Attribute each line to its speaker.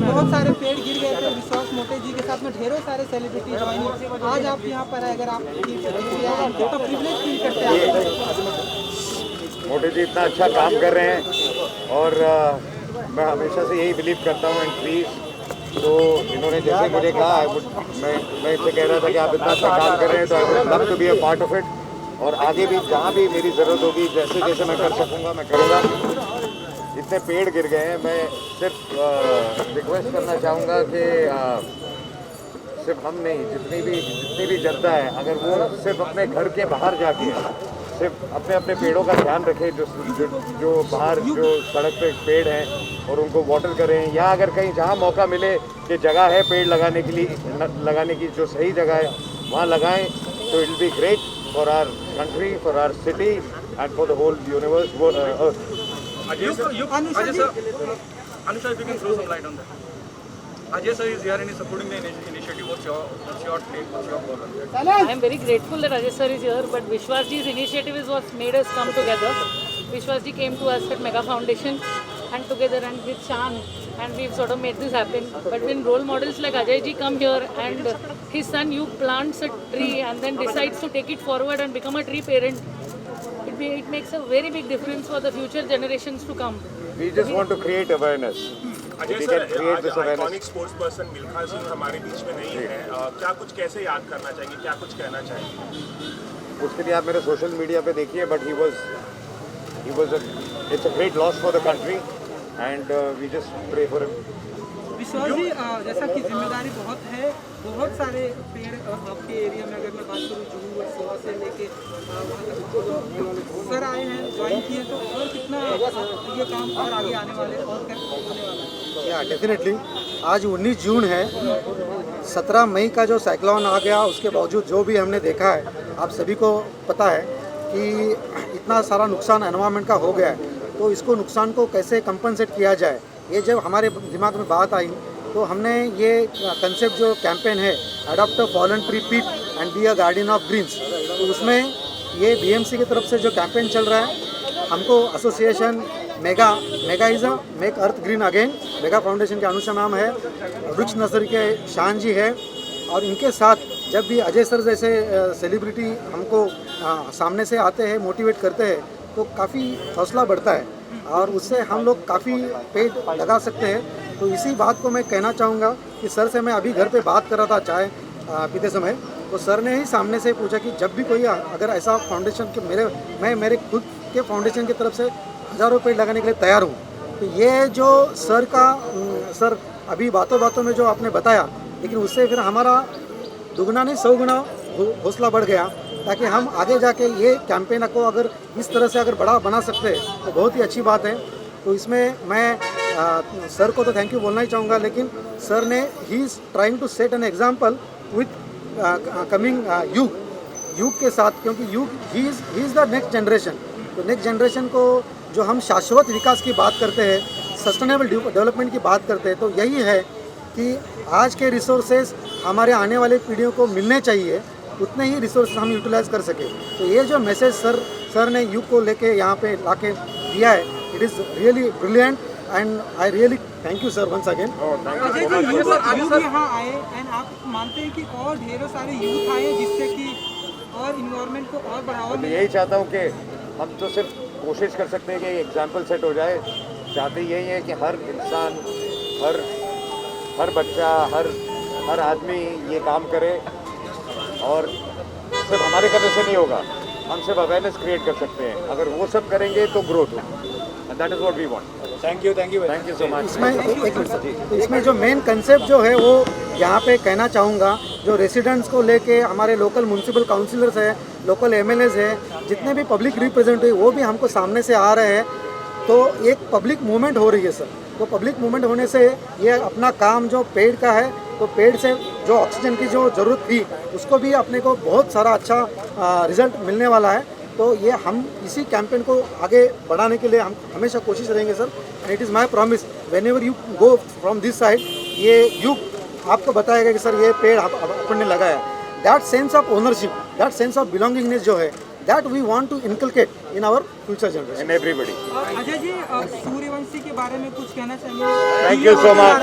Speaker 1: बहुत सारे पेड़ गिर गए थे विश्वास मोटे जी के साथ में ढेरों सारे सेलिब्रिटी ज्वाइन। आज आप यहाँ पर है, अगर आप तो प्रिविलेज फील करते हैं।
Speaker 2: मोटे जी इतना अच्छा काम कर रहे हैं और मैं हमेशा से यही बिलीव करता हूँ इन ट्रीज। तो इन्होंने जैसे मुझे कहा, मैं इनसे कह रहा था कि आप इतना अच्छा काम कर रहे हैं तो I would love to be a part of it. और आगे भी जहाँ भी मेरी ज़रूरत होगी, जैसे जैसे मैं कर सकूँगा मैं करूँगा। इतने पेड़ गिर गए हैं, मैं सिर्फ रिक्वेस्ट करना चाहूँगा कि सिर्फ हम नहीं, जितनी भी जनता है, अगर वो सिर्फ अपने घर के बाहर जाके सिर्फ अपने अपने पेड़ों का ध्यान रखें, जो बाहर जो सड़क पे पेड़ हैं और उनको वाटर करें, या अगर कहीं जहाँ मौका मिले कि जगह है पेड़ लगाने के लिए, लगाने की जो सही जगह है वहाँ लगाएं, तो it will be great for our country, for our city and for the whole universe.
Speaker 3: Ajay sir, Anusha, if you can throw some light on that. Ajay sir is here and is supporting the initiative. What's your take? What's your call on that?
Speaker 4: I am very grateful that Ajay sir is here, but Vishwas ji's initiative is what made us come together. Vishwas ji came to us at Mega Foundation and together and with Shan, and we've sort of made this happen. But when role models like Ajay ji come here and his son Yug plants a tree and then decides to take it forward and become a tree parent, it makes a very big difference for the future generations to come.
Speaker 2: We just want to create awareness.
Speaker 3: Ajay sir, आज iconic sports person Milkha Singh हमारे बीच में नहीं है, क्या कुछ कैसे याद करना चाहेंगे, क्या कुछ कहना चाहेंगे?
Speaker 2: उसके लिए आप मेरे सोशल मीडिया पे देखिए, but he was it's a great loss for the country and we just pray for him.
Speaker 1: विश्वास जी, जैसा कि जिम्मेदारी बहुत है, बहुत सारे पेड़ आपके एरिया में, अगर मैं बात करूँ जुहू और सेवा से लेके सर आए हैं, ज्वाइन किए, तो और कितना ये काम और आगे आने वाले और क्या होने वाला है?
Speaker 5: या डेफिनेटली आज 19 जून है, 17 मई का जो साइक्लोन आ गया, उसके बावजूद जो भी हमने देखा है, आप सभी को पता है कि इतना सारा नुकसान एनवायरनमेंट का हो गया है। तो इसको नुकसान को कैसे कंपनसेट किया जाए, ये जब हमारे दिमाग में बात आई तो हमने ये कंसेप्ट जो कैंपेन है, adopt a fallen tree pit and be a guardian of greens, तो उसमें ये बीएमसी की तरफ से जो कैंपेन चल रहा है, हमको association mega is a make earth green again. Mega foundation के अनुषा मैम है, वृक्ष नर्सरी के शान जी है, और इनके साथ जब भी अजय सर जैसे सेलिब्रिटी हमको सामने से आते हैं, मोटिवेट करते हैं, तो काफ़ी हौसला बढ़ता है और उससे हम लोग काफ़ी पेड़ लगा सकते हैं। तो इसी बात को मैं कहना चाहूँगा कि सर से मैं अभी घर पे बात कर रहा था चाय पीते समय, तो सर ने ही सामने से पूछा कि जब भी कोई अगर ऐसा फाउंडेशन के मैं मेरे खुद के फाउंडेशन की तरफ से हज़ारों पेड़ लगाने के लिए तैयार हूँ। तो ये जो सर अभी बातों बातों में जो आपने बताया, लेकिन उससे फिर हमारा दुगना नहीं 100 गुना हौसला बढ़ गया, ताकि हम आगे जाके ये कैंपेन को अगर इस तरह से अगर बड़ा बना सकते हैं तो बहुत ही अच्छी बात है। तो इसमें मैं सर को तो थैंक यू बोलना ही चाहूँगा, लेकिन सर ने he is trying to set an example with coming Yug के साथ, क्योंकि Yug he is the next generation. तो नेक्स्ट जनरेशन को जो हम शाश्वत विकास की बात करते हैं, सस्टेनेबल डेवलपमेंट की बात करते हैं, तो यही है कि आज के रिसोर्सेज हमारे आने वाले पीढ़ियों को मिलने चाहिए, उतने ही रिसोर्सेज हम यूटिलाइज कर सके। तो ये जो मैसेज सर ने युग को लेके यहाँ पे लाके दिया है, it is really brilliant and I really thank you sir once again.
Speaker 1: Ajay ji, youth यहाँ आए एंड आप मानते हैं कि और ढेरों सारे यूथ आए जिससे कि और इन्वायरमेंट को और बढ़ावा
Speaker 2: मैं
Speaker 1: मिले?
Speaker 2: यही चाहता हूँ कि हम तो सिर्फ कोशिश कर सकते हैं कि एग्जाम्पल सेट हो जाए। चाहते यही है कि हर इंसान, हर बच्चा, हर आदमी ये काम करे, और सिर्फ हमारे करने से नहीं होगा, हम सिर्फ अवेयरनेस क्रिएट कर सकते हैं। अगर वो सब करेंगे तो ग्रोथ होगी, and that is what we want. Thank you so much.
Speaker 5: इसमें जो मेन कंसेप्ट जो है वो यहाँ पे कहना चाहूँगा, जो रेसिडेंट्स को लेके हमारे लोकल म्यूनसिपल काउंसिलर्स है, लोकल एमएलएज है, जितने भी पब्लिक रिप्रेजेंटेटिव वो भी हमको सामने से आ रहे हैं। तो एक पब्लिक मूवमेंट हो रही है सर। तो पब्लिक मूवमेंट होने से ये अपना काम जो पेड़ का है, तो पेड़ से जो ऑक्सीजन की जो ज़रूरत थी उसको भी अपने को बहुत सारा अच्छा रिजल्ट मिलने वाला है। तो ये हम इसी कैंपेन को आगे बढ़ाने के लिए हम हमेशा कोशिश रहेंगे sir. And it is my promise, when ever you go from this side, ये युग आपको बताएगा कि सर ये पेड़ अपन ने लगाया। That sense of ownership, that sense of belongingness जो है, that we want to inculcate in our future generation
Speaker 2: and everybody.
Speaker 1: और अजय जी, सूर्यवंशी के बारे में कुछ कहना चाहिए?
Speaker 2: Thank you so much.